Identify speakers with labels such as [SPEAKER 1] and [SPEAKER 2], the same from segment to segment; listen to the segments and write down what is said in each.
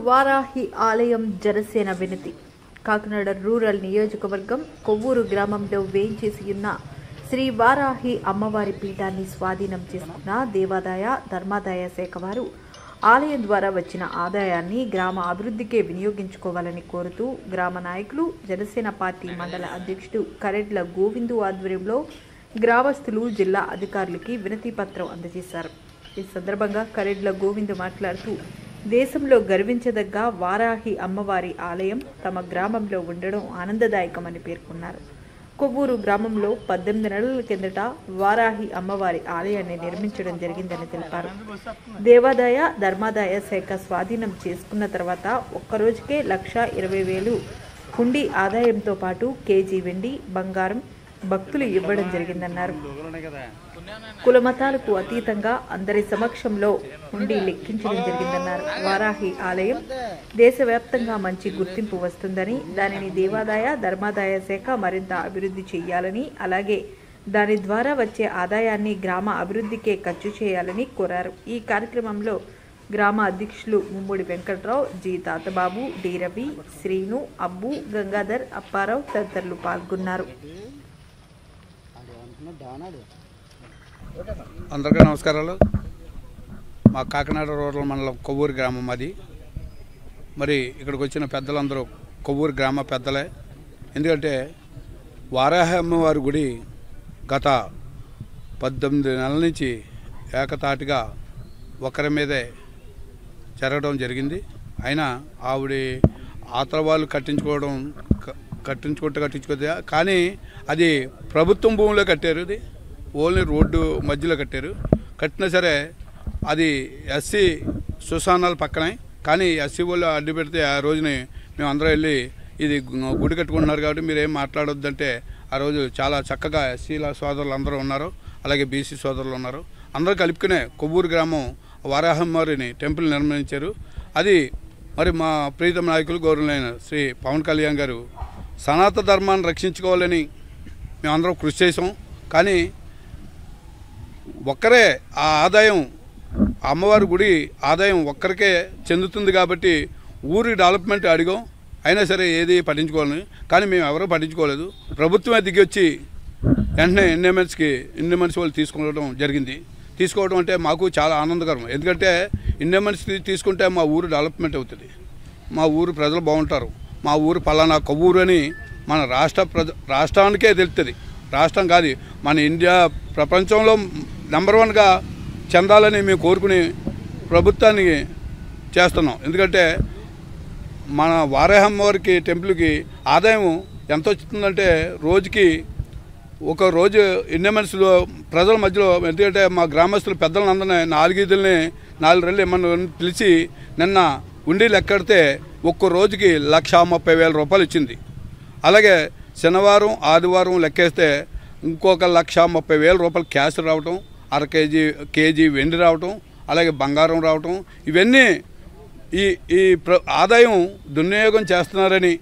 [SPEAKER 1] వారాహి ఆలయం జనసేన వినతి. కాకినాడ రూరల్ నియోజకవర్గం కొవ్వూరు గ్రామంలో వేంచేసి ఉన్న శ్రీ వారాహి అమ్మవారి పీఠాన్ని స్వాధీనం చేసుకున్న దేవాదాయ ధర్మాదాయ శాఖ వారు ఆలయం ద్వారా వచ్చిన ఆదాయాన్ని గ్రామ అభివృద్ధికే వినియోగించుకోవాలని కోరుతూ గ్రామ నాయకులు జనసేన పార్టీ మండల అధ్యక్షుడు కరెడ్ల గోవిందు ఆధ్వర్యంలో గ్రామస్తులు జిల్లా అధికారులకి వినతి పత్రం అందజేశారు. ఈ సందర్భంగా కరెడ్ల గోవిందు మాట్లాడుతూ దేశంలో గర్వించదగ్గ వారాహి అమ్మవారి ఆలయం తమ గ్రామంలో ఉండడం ఆనందదాయకమని పేర్కొన్నారు. కొవ్వూరు గ్రామంలో 18 నెలల కిందట వారాహి అమ్మవారి ఆలయాన్ని నిర్మించడం జరిగిందని తెలిపారు. దేవాదాయ ధర్మాదాయ శాఖ స్వాధీనం చేసుకున్న తర్వాత ఒక్కరోజుకే 1,20,000 హుండీ ఆదాయంతో పాటు కేజీ వెండి బంగారం భక్తులు ఇవ్వడం జరిగిందన్నారు. కులమతాలకు అతీతంగా అందరి సమక్షంలో హుండీ లెక్కించడం జరిగిందన్నారు. వారాహి ఆలయం దేశవ్యాప్తంగా మంచి గుర్తింపు వస్తుందని, దానిని దేవాదాయ ధర్మాదాయ శాఖ మరింత అభివృద్ధి చేయాలని, అలాగే దాని ద్వారా వచ్చే ఆదాయాన్ని గ్రామ అభివృద్ధికే ఖర్చు చేయాలని కోరారు. ఈ కార్యక్రమంలో గ్రామ అధ్యక్షులు ముమ్మడి వెంకట్రావు, జి తాతబాబు, డి రవి, శ్రీను, అబ్బు, గంగాధర్, అప్పారావు తదితరులు పాల్గొన్నారు.
[SPEAKER 2] అందరికీ నమస్కారాలు. మా కాకినాడ రూరల్ మండలం కొవ్వూరు గ్రామం అది. మరి ఇక్కడికి వచ్చిన పెద్దలందరూ కొవ్వూరు గ్రామ పెద్దలే. ఎందుకంటే వారాహి అమ్మవారి గుడి గత 18 నెలల నుంచి ఏకతాటిగా ఒకరి మీదే జరగడం జరిగింది. అయినా ఆవిడ ఆతల వాళ్ళు కట్టించుకోదే, కానీ అది ప్రభుత్వం భూమిలో కట్టారు. ఇది ఓన్లీ రోడ్డు మధ్యలో కట్టారు. కట్టినా సరే అది ఎస్సీ శ్మశానాల పక్కనే, కానీ ఎస్సీ వాళ్ళు అడ్డు పెడితే ఆ రోజుని మేము అందరం వెళ్ళి ఇది గుడి కట్టుకుంటున్నారు కాబట్టి మీరు ఏం మాట్లాడొద్దంటే ఆ రోజు చాలా చక్కగా ఎస్సీల సోదరులు అందరూ ఉన్నారు, అలాగే బీసీ సోదరులు ఉన్నారు. అందరూ కలుపుకునే కొవ్వూరు గ్రామం వారాహమ్మవారిని టెంపుల్ నిర్మించారు. అది మరి మా ప్రీతమ నాయకులు గౌరవులైన శ్రీ పవన్ కళ్యాణ్ గారు సనాతన ధర్మాన్ని రక్షించుకోవాలని మేమందరం కృషి చేసాం. కానీ ఒక్కరే ఆ ఆదాయం, అమ్మవారి గుడి ఆదాయం ఒక్కరికే చెందుతుంది కాబట్టి ఊరి డెవలప్మెంట్ అడిగాం. అయినా సరే ఏది పట్టించుకోవాలని, కానీ మేము ఎవరూ పట్టించుకోలేదు. ప్రభుత్వమే దిగి వచ్చి వెంటనే ఇండియన్స్ వాళ్ళు తీసుకోవడం జరిగింది. తీసుకోవడం అంటే మాకు చాలా ఆనందకరం. ఎందుకంటే ఇండియన్స్ తీసుకుంటే మా ఊరు డెవలప్మెంట్ అవుతుంది, మా ఊరు ప్రజలు బాగుంటారు. మా ఊరు పలానా కొవ్వూరు అని మన రాష్ట్రానికే తెలుస్తుంది. రాష్ట్రం కాదు, మన ఇండియా ప్రపంచంలో నెంబర్ 1గా చెందాలని మేము కోరుకుని ప్రభుత్వాన్ని చేస్తున్నాం. ఎందుకంటే మన వారాహమ్మవారికి టెంపుల్కి ఆదాయం ఎంత వస్తుందంటే రోజుకి ఒక రోజు ఇండియన్స్లో ప్రజల మధ్యలో, ఎందుకంటే మా గ్రామస్తులు పెద్దలందరినీ 4 ఈదుల్ని 4 రెళ్ళు ఏమన్నా పిలిచి నిన్న ఉండి లెక్కడితే ఒక్క రోజుకి 1,30,000 రూపాయలు ఇచ్చింది. అలాగే శనివారం ఆదివారం లెక్కేస్తే ఇంకొక 1,30,000 రూపాయలు క్యాష్ రావటం, కేజీ వెండి రావటం, అలాగే బంగారం రావటం, ఇవన్నీ ఈ ఆదాయం దుర్వినియోగం చేస్తున్నారని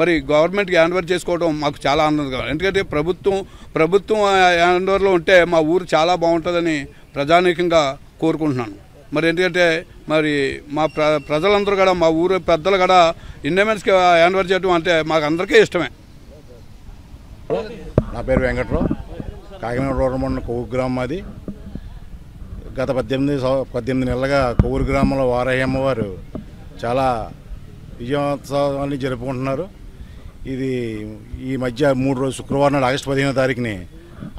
[SPEAKER 2] మరి గవర్నమెంట్కి హ్యాండ్ ఓవర్ చేసుకోవడం మాకు చాలా ఆనందంగా. ఎందుకంటే ప్రభుత్వం హ్యాండ్ ఓవర్లో ఉంటే మా ఊరు చాలా బాగుంటుందని ప్రజానీకంగా కోరుకుంటున్నాను. మరి ఎందుకంటే మరి మా ప్రజలందరూ కూడా, మా ఊరు పెద్దలు కూడా ఇండియన్స్కి హ్యాండ్ ఓవర్ చేయడం అంటే మాకు అందరికీ ఇష్టమే.
[SPEAKER 3] నా పేరు వెంకట్రావు, కాకినాడ రూరల్ మండలం కొవ్వూరు గ్రామం అది. గత 18 నెలలుగా కొవ్వూరు గ్రామంలో వారాహి అమ్మవారు చాలా విజయోత్సవాన్ని జరుపుకుంటున్నారు. ఇది ఈ మధ్య 3 రోజులు శుక్రవారం నాడు ఆగస్టు 15వ తారీఖుని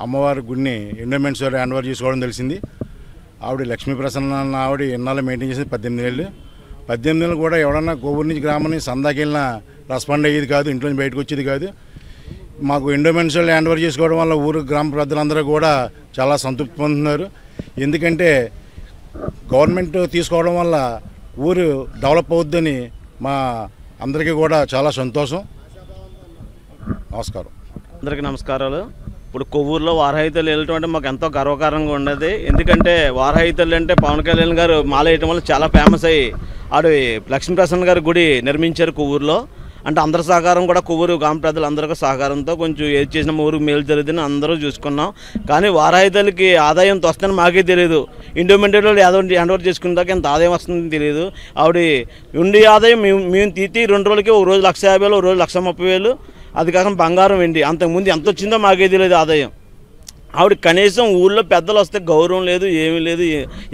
[SPEAKER 3] అమ్మవారి గుడిని ఎండోమెంట్స్ హ్యాండ్ ఓవర్ చేసుకోవడం తెలిసింది. ఆవిడ లక్ష్మీ ప్రసన్న అన్న ఆవిడ ఎన్నాళ్ళు మెయింటైన్ చేసింది 18 ఏళ్ళు. 18 ఏళ్ళు కూడా ఎవడన్నా కొవ్వూరు నుంచి గ్రామం నుంచి సందాకి వెళ్ళినా రెస్పాండ్ అయ్యేది కాదు, ఇంట్లో నుంచి బయటకు వచ్చేది కాదు. మాకు ఎండోమెంట్స్ హ్యాండ్ ఓవర్ చేసుకోవడం వల్ల ఊరు గ్రామ ప్రజలందరూ కూడా చాలా సంతృప్తి పొందుతున్నారు. ఎందుకంటే గవర్నమెంట్ తీసుకోవడం వల్ల ఊరు డెవలప్ అవుద్దని మా అందరికీ కూడా చాలా సంతోషం. నమస్కారం.
[SPEAKER 4] అందరికీ నమస్కారాలు. ఇప్పుడు కొవ్వూరులో వారాహి తల్లి వెళ్ళటం అంటే మాకు ఎంతో గర్వకారంగా ఉండేది. ఎందుకంటే వారాహి తల్లి అంటే పవన్ కళ్యాణ్ గారు మాల వేయటం వల్ల చాలా ఫేమస్ అయ్యి ఆడు లక్ష్మీ ప్రసన్న గారి గుడి నిర్మించారు కొవ్వూరులో. అంటే అందరి సహకారం కూడా కొవ్వూరు గ్రామ ప్రజలందరికీ సహకారంతో కొంచెం ఏది చేసిన ఊరికి మేలు జరుగుతుందని అందరూ చూసుకున్నాం. కానీ వారాయితలకి ఆదాయం వస్తుందని మాకే తెలియదు. ఇండిపెండెంట్ వాళ్ళు హ్యాండ్ ఓవర్ చేసుకున్న దాకా ఎంత ఆదాయం వస్తుందని తెలియదు. ఆవిడ ఉండి ఆదాయం మేము తీతి 2 రోజులకి ఒక రోజు 1,50,000, ఒక రోజు 1,30,000, అది కాకుండా బంగారం వెండి. అంతకుముందు ఎంత వచ్చిందో మాకే తెలియదు ఆదాయం. ఆవిడ కనీసం ఊళ్ళో పెద్దలు వస్తే గౌరవం లేదు, ఏమీ లేదు,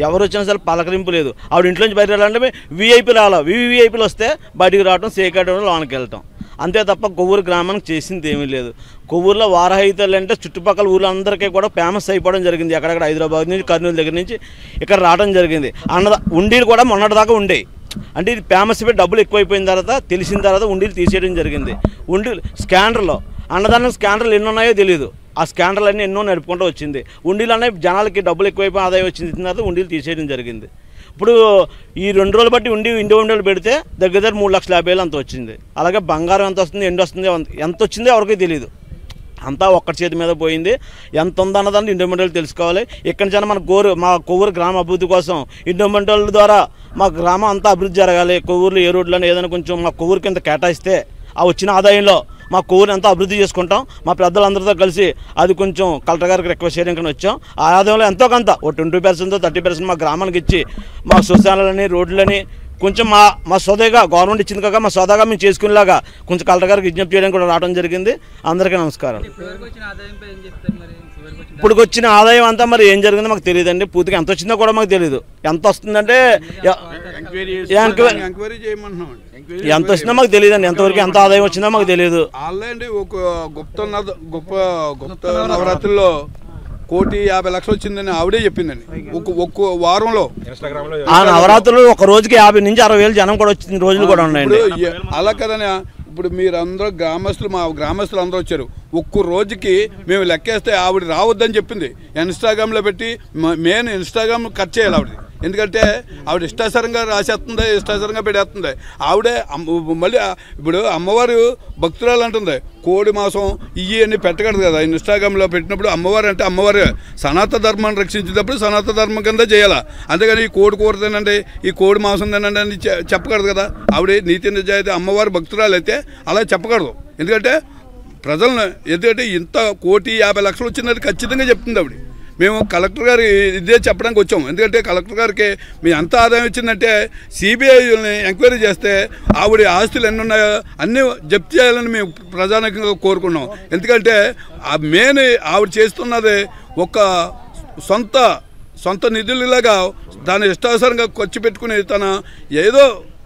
[SPEAKER 4] ఎవరు వచ్చినా సరే పలకరింపు లేదు. ఆవిడ ఇంట్లోంచి బయట వెళ్ళాలంటే వీఐపీ రావాలి, వీఐపీలు వస్తే బయటికి రావడం, సేకడం, లోనికి వెళ్ళటం, అంతే తప్ప కొవ్వూరు గ్రామానికి చేసింది ఏమీ లేదు. కొవ్వూరులో వారాహితలు అంటే చుట్టుపక్కల ఊళ్ళందరికీ కూడా ఫేమస్ అయిపోవడం జరిగింది. ఎక్కడెక్కడ హైదరాబాద్ నుంచి, కర్నూలు దగ్గర నుంచి ఇక్కడ రావడం జరిగింది. ఉండీలు కూడా మొన్నటిదాకా ఉండేవి. అంటే ఇది ఫేమస్ అయిపోయి డబ్బులు ఎక్కువైపోయిన తర్వాత తెలిసిన తర్వాత ఉండీలు తీసేయడం జరిగింది. ఉండీలు స్కానర్లో అన్నదానం స్కానర్లు ఎన్ని ఉన్నాయో తెలియదు. ఆ స్కానర్లు అన్నీ ఎన్నో నడుపుకుంటూ వచ్చింది. ఉండీలు అనేవి జనాలకి డబ్బులు ఎక్కువైపోయి ఆదాయం వచ్చిన తర్వాత ఉండీలు తీసేయడం జరిగింది. ఇప్పుడు ఈ 2 రోజులు బట్టి ఇండిపెండెంట్ పెడితే దగ్గర 3,50,000 అంత వచ్చింది. అలాగే బంగారం ఎంత వస్తుంది, ఎండు వస్తుంది, ఎంత వచ్చిందో ఎవరికీ తెలియదు. అంతా ఒక్కటి చేతి మీద పోయింది. ఎంత ఉందన్నదాన్ని ఇండిపెండెంట్ తెలుసుకోవాలి. ఇక్కడి నుంచి మా కొవ్వూరు గ్రామ అభివృద్ధి కోసం ఇండిపెండెంట్ ద్వారా మా గ్రామం అంతా అభివృద్ధి జరగాలి. కొవ్వూరులో ఏ రోడ్లను ఏదైనా కొంచెం మా కొవ్వూరు కింద కేటాయిస్తే ఆ వచ్చిన ఆదాయంలో మా కొవ్వూరు అంతా అభివృద్ధి చేసుకుంటాం. మా పెద్దలందరితో కలిసి అది కొంచెం కలెక్టర్ గారికి రిక్వెస్ట్ చేయడానికి వచ్చాం. ఆ ఆదాయంలో ఎంతో కొంత ఓ 20%, 30% మా గ్రామానికి ఇచ్చి మా శ్మశానాలని, రోడ్లని కొంచెం మా సోదాగా గవర్నమెంట్ ఇచ్చింది కాక మా సోదాగా మేము చేసుకునేలాగా కొంచెం కలెక్టర్ గారికి విజ్ఞప్తి చేయడానికి కూడా రావడం జరిగింది. అందరికీ నమస్కారం. ఇప్పుడు వచ్చిన ఆదాయం అంతా మరి ఏం జరిగిందో మాకు తెలియదండి. పూర్తిగా ఎంత వచ్చిందో కూడా మాకు తెలియదు. ఎంత వస్తుందంటే ఎంత వచ్చిందో మాకు తెలియదండి. ఎంతవరకు ఎంత ఆదాయం వచ్చిందో మాకు తెలియదు.
[SPEAKER 2] ఆల్రెడీ ఒక గుప్త నవరాత్రుల్లో 1,50,00,000 వచ్చిందని ఆవిడే చెప్పిందండి. ఒక్క వారంలో
[SPEAKER 4] ఆ నవరాత్రులు ఒక రోజుకి 50,000 నుంచి 60,000 జనం కూడా వచ్చిన రోజులు కూడా ఉన్నాయండి.
[SPEAKER 2] అలా కదని ఇప్పుడు మీరందరూ మా గ్రామస్తులు అందరూ వచ్చారు. ఒక్క రోజుకి మేము లెక్కేస్తే ఆవిడ రావద్దని చెప్పింది. ఇన్స్టాగ్రామ్లో పెట్టి మెయిన్ ఇన్స్టాగ్రామ్ కట్ చేయాలి ఆవిడ. ఎందుకంటే ఆవిడ ఇష్టాసరంగా రాసేస్తుంది, ఇష్టాసరంగా పెట్టేస్తుంది. ఆవిడే మళ్ళీ ఇప్పుడు అమ్మవారు భక్తురాలు అంటుంది. కోడి మాసం ఇవి అన్నీ పెట్టకూడదు కదా ఇన్స్టాగ్రామ్లో పెట్టినప్పుడు. అమ్మవారు అంటే అమ్మవారు సనాతన ధర్మాన్ని రక్షించేటప్పుడు సనాతన ధర్మం కింద చేయాలి. అంతేగాని ఈ కోడి కూర తినండి, ఈ కోడి మాంసం తినండి అని చెప్పకూడదు కదా. ఆవిడ నీతి నిజాయితీ అమ్మవారు భక్తురాలు అయితే అలా చెప్పకూడదు. ఎందుకంటే ప్రజలను ఇంత 1,50,00,000 వచ్చిందని ఖచ్చితంగా చెప్తుంది ఆవిడ. మేము కలెక్టర్ గారు ఇదే చెప్పడానికి వచ్చాము. ఎందుకంటే కలెక్టర్ గారికి మీ ఎంత ఆదాయం వచ్చిందంటే సిబిఐని ఎంక్వైరీ చేస్తే ఆవిడ ఆస్తులు ఎన్ని ఉన్నాయో అన్నీ జప్తు చేయాలని మేము ప్రధానంగా కోరుకున్నాం. ఎందుకంటే ఆ మెయిన్ ఆవిడ చేస్తున్నది ఒక సొంత నిధులలాగా దాని ఇష్టానుసారంగా ఖర్చు పెట్టుకుని తన ఏదో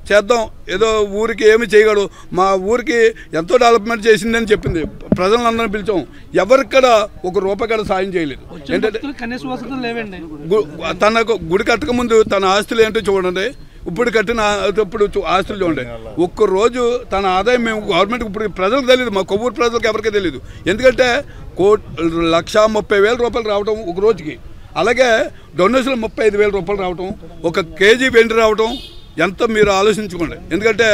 [SPEAKER 2] చేద్దాం, ఏదో ఊరికి ఏమి చేయగలడు, మా ఊరికి ఎంతో డెవలప్మెంట్ చేసిందని చెప్పింది. ప్రజలందరినీ పిలిచాం. ఎవరిక్కడ ₹1 కూడా సాయం చేయలేదు. ఏంటంటే తన గుడి కట్టక ముందు తన ఆస్తులు ఏంటో చూడండి, ఇప్పుడు ఆస్తులు చూడండి. ఒక్కరోజు తన ఆదాయం మేము గవర్నమెంట్ ఇప్పుడు ప్రజలకు తెలియదు, మా కొవ్వూరు ప్రజలకు ఎవరికీ తెలియదు. ఎందుకంటే ₹1,30,000 రావటం ఒక రోజుకి, అలాగే డొనేషన్లు ₹35,000 రావటం, 1 కేజీ వెండి రావటం ఎంత మీరు ఆలోచించుకోండి. ఎందుకంటే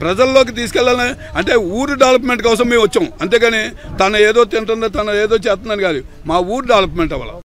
[SPEAKER 2] ప్రజల్లోకి తీసుకెళ్ళాలని అంటే ఊరు డెవలప్మెంట్ కోసం మేము వచ్చాం. అంతేగాని తన ఏదో తింటుందో తన ఏదో చేస్తుందని కాదు, మా ఊరు డెవలప్మెంట్ అవ్వాలి.